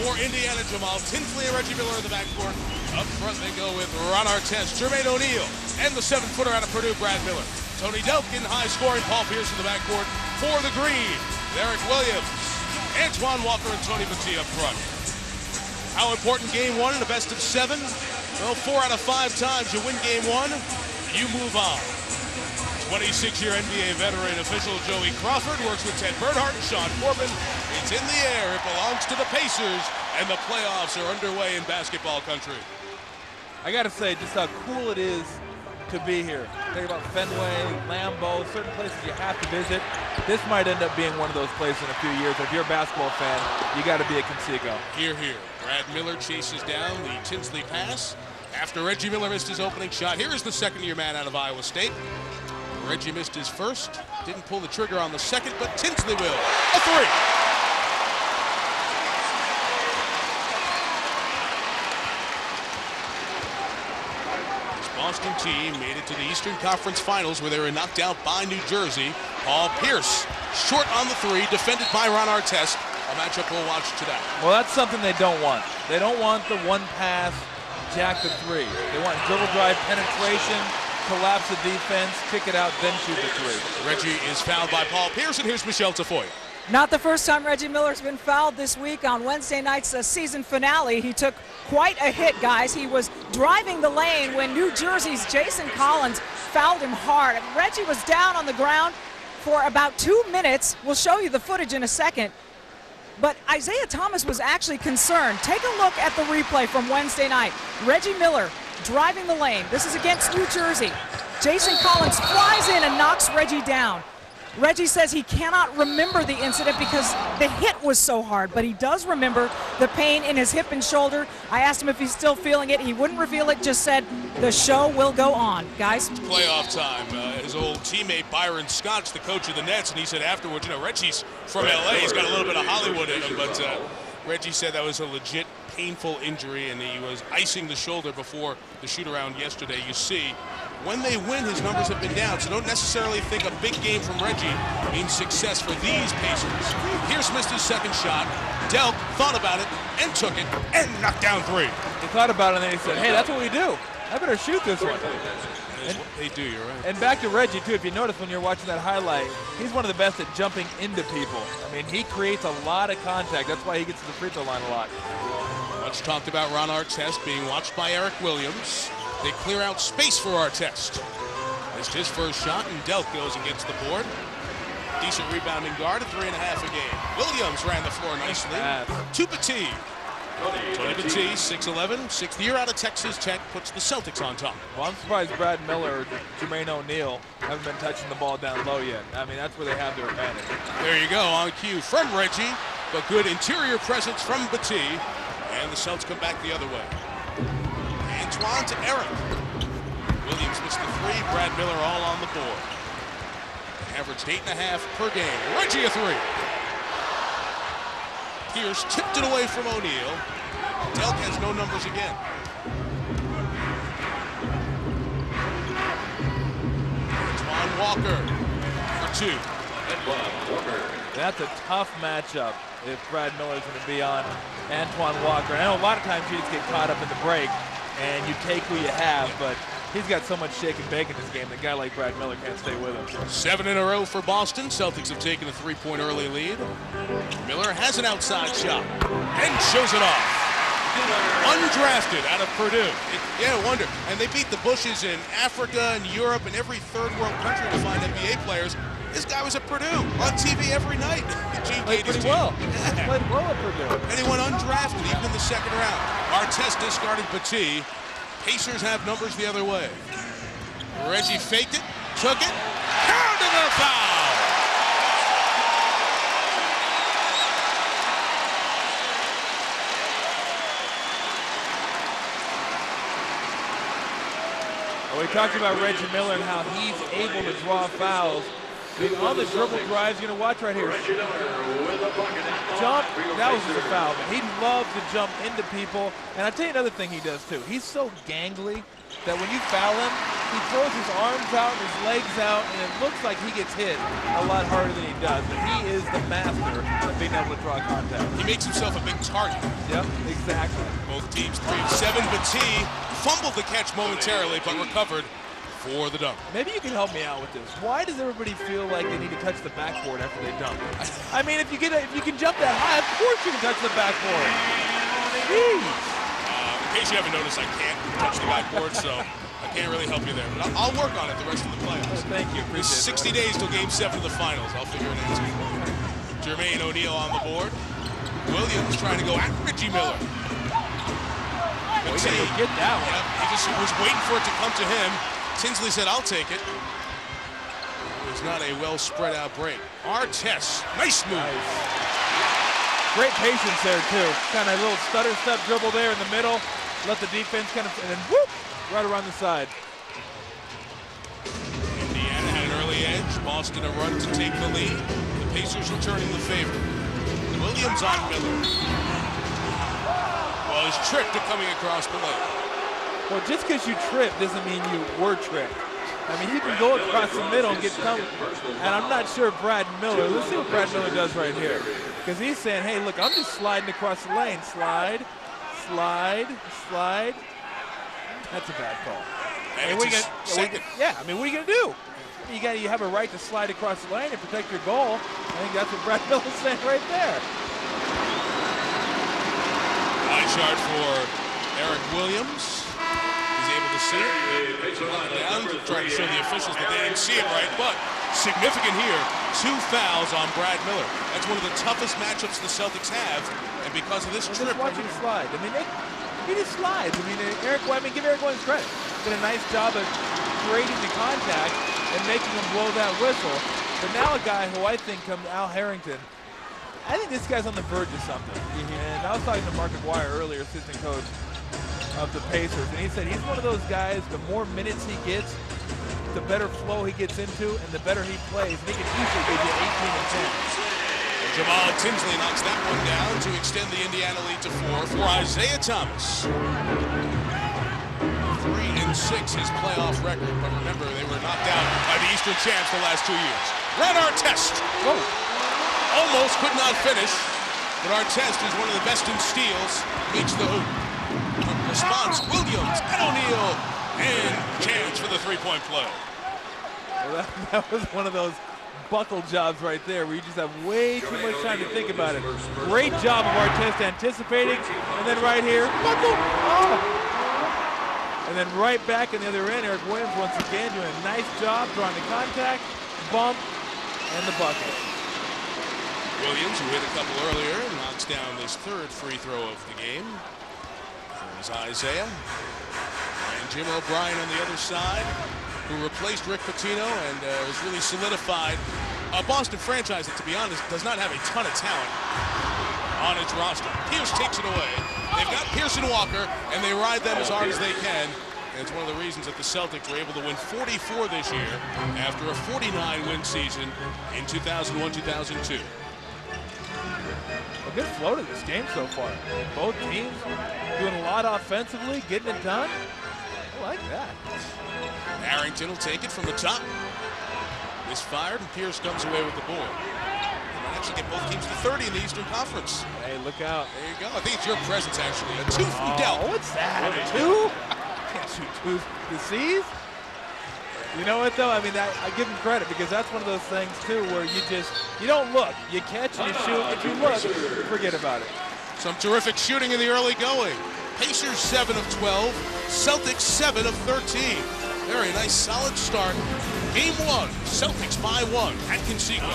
For Indiana, Jamal Tinsley and Reggie Miller in the backcourt. Up front they go with Ron Artest, Jermaine O'Neal, and the 7-footer out of Purdue, Brad Miller. Tony Delkin, high-scoring, Paul Pierce in the backcourt. For the Green, Eric Williams, Antoine Walker, and Tony Battie up front. How important game one in a best of 7? Well, 4 out of 5 times you win game 1, you move on. 26-year NBA veteran official Joey Crawford works with Ted Bernhardt and Sean Corbin. It's in the air. It belongs to the Pacers, and the playoffs are underway in basketball country. I got to say just how cool it is to be here. Think about Fenway, Lambeau, certain places you have to visit. This might end up being one of those places in a few years. If you're a basketball fan, you got to be a Conseco. Here. Brad Miller chases down the Tinsley pass. After Reggie Miller missed his opening shot, here is the second-year man out of Iowa State. Reggie missed his first, didn't pull the trigger on the second, but Tinsley will. A 3. This Boston team made it to the Eastern Conference Finals where they were knocked out by New Jersey. Paul Pierce, short on the 3, defended by Ron Artest. A matchup we'll watch today. Well, that's something they don't want. They don't want the one pass, jack the 3. They want dribble drive penetration, collapse the defense, kick it out, then shoot the 3. Reggie is fouled by Paul Pierce, and here's Michelle Tafoya. Not the first time Reggie Miller's been fouled this week. On Wednesday night's season finale, he took quite a hit, guys. He was driving the lane when New Jersey's Jason Collins fouled him hard. Reggie was down on the ground for about 2 minutes. We'll show you the footage in a second. But Isaiah Thomas was actually concerned. Take a look at the replay from Wednesday night. Reggie Miller driving the lane. This is against New Jersey. Jason Collins flies in and knocks Reggie down. Reggie says he cannot remember the incident because the hit was so hard, but he does remember the pain in his hip and shoulder. I asked him if he's still feeling it. He wouldn't reveal it, just said the show will go on. Guys? It's playoff time. His old teammate Byron Scott's the coach of the Nets, and he said afterwards, Reggie's from LA. He's got a little bit of Hollywood in him, but Reggie said that was a legit painful injury, and he was icing the shoulder before the shoot-around yesterday. You see, when they win, his numbers have been down, so don't necessarily think a big game from Reggie means success for these Pacers. Pierce missed his second shot. Delk thought about it and took it and knocked down 3. He thought about it and then he said, hey, that's what we do. I better shoot this one. That's what they do, you're right. And back to Reggie, too. If you notice when you're watching that highlight, he's one of the best at jumping into people. I mean, he creates a lot of contact. That's why he gets to the free throw line a lot. Much talked about Ron Artest being watched by Eric Williams. They clear out space for Artest. Missed his first shot, and Delk goes and gets the board. Decent rebounding guard, a 3.5 a game. Williams ran the floor nicely. To Battie. Tony Battie, 6'11", 6th year out of Texas Tech, puts the Celtics on top. Well, I'm surprised Brad Miller or Jermaine O'Neal haven't been touching the ball down low yet. I mean, that's where they have their advantage. There you go, on cue from Reggie, but good interior presence from Battie, and the Celtics come back the other way. Antoine to Eric. Williams missed the 3, Brad Miller all on the board. Averaged 8.5 per game. Reggie a 3. Pierce tipped it away from O'Neal. Delk has no numbers again. Antoine Walker for 2. That's a tough matchup if Brad Miller's going to be on Antoine Walker. I know a lot of times you just get caught up in the break and you take who you have, but he's got so much shake and bake in this game that a guy like Brad Miller can't stay with him. 7 in a row for Boston. Celtics have taken a 3-point early lead. Miller has an outside shot and shows it off. Undrafted out of Purdue. Yeah, wonder. And they beat the Bushes in Africa and Europe and every third world country to find NBA players. This guy was at Purdue on TV every night. Played pretty well. Yeah. Played well at Purdue. And he went undrafted even in the second round. Artest discarded Battie. Pacers have numbers the other way. Reggie faked it, took it, counted the foul. Well, we talked about Reggie Miller and how he's able to draw fouls. I mean, on the dribble drives, you're going to watch right here. Jump, that was just a foul, but he loves to jump into people. And I'll tell you another thing he does too. He's so gangly that when you foul him, he throws his arms out, his legs out, and it looks like he gets hit a lot harder than he does. But he is the master of being able to draw contact. He makes himself a big target. Yep, exactly. Both teams 3 of 7, but T fumbled the catch momentarily, but recovered for the dunk. Maybe you can help me out with this. Why does everybody feel like they need to touch the backboard after they dunk? I mean, if you can jump that high, of course you can touch the backboard. Jeez. In case you haven't noticed, I can't touch the backboard, so I can't really help you there. But I'll work on it the rest of the playoffs. Oh, thank you. There's 60 days till Game 7 of the finals. I'll figure an answer. Jermaine O'Neal on the board. Williams trying to go at Reggie Miller. Well, he gotta get that one. Yep, he just was waiting for it to come to him. Tinsley said, I'll take it. It was not a well spread out break. Artest, nice move. Nice. Great patience there, too. Kind of a little stutter step dribble there in the middle. Let the defense kind of, and then whoop, right around the side. Indiana had an early edge. Boston a run to take the lead. The Pacers returning the favor. Williams on Miller. Well, he's tricked to coming across the lane. Well, just because you tripped doesn't mean you were tricked. I mean, you can go across the middle and get come. And I'm not sure Brad Miller. Let's see what Brad Miller does right here. Because he's saying, hey, look, I'm just sliding across the lane. Slide, slide, slide. That's a bad call. And what it's second. Yeah, I mean, what are you going to do? You have a right to slide across the lane and protect your goal. I think that's what Brad Miller's saying right there. High shot for Eric Williams. He's able to see it. Down, trying to show the officials that they didn't see it right, but significant here. 2 fouls on Brad Miller. That's one of the toughest matchups the Celtics have, and because of this trip. Just watch him slide. I mean, he just slides. I mean, give Eric Williams credit. Did a nice job of creating the contact and making him blow that whistle. But now a guy who I think comes, Al Harrington, I think this guy's on the verge of something. And I was talking to Mark McGuire earlier, assistant coach of the Pacers, and he said he's one of those guys, the more minutes he gets, the better flow he gets into, and the better he plays. And he can easily give you 18 and 10. Jamal Tinsley knocks that one down to extend the Indiana lead to 4 for Isaiah Thomas. 3 and 6 his playoff record, but remember they were knocked out by the Eastern champs the last 2 years. Ron Artest almost could not finish, but Artest is one of the best in steals. Meets the hoop. Response, Williams and O'Neal, and chance for the 3-point play. Well, that was one of those buckle jobs right there where you just have way too much time to think about it. Great job of Artest anticipating, and then right here, buckle. Oh. And then right back in the other end, Eric Williams once again doing a nice job drawing the contact, bump, and the bucket. Williams, who hit a couple earlier, knocks down this 3rd free throw of the game. There's Isaiah. And Jim O'Brien on the other side, who replaced Rick Pitino and has really solidified a Boston franchise that, to be honest, does not have a ton of talent on its roster. Pierce takes it away. They've got Pierce and Walker, and they ride them as hard as they can. And it's one of the reasons that the Celtics were able to win 44 this year after a 49-win season in 2001-2002. A good flow to this game so far. Both teams doing a lot offensively, getting it done. I like that. Harrington will take it from the top. Misfired, and Pierce comes away with the ball. They might actually get both teams to 30 in the Eastern Conference. Hey, look out. There you go. I think it's your presence, actually. A 2 from Delp. What's that? A 2? Can't shoot 2 disease. You know what, though? I mean, I give him credit because that's one of those things, too, where you don't look. You catch and you shoot. If you look, forget about it. Some terrific shooting in the early going. Pacers 7 of 12. Celtics 7 of 13. Very nice, solid start. Game 1, Celtics by 1 at Conseco.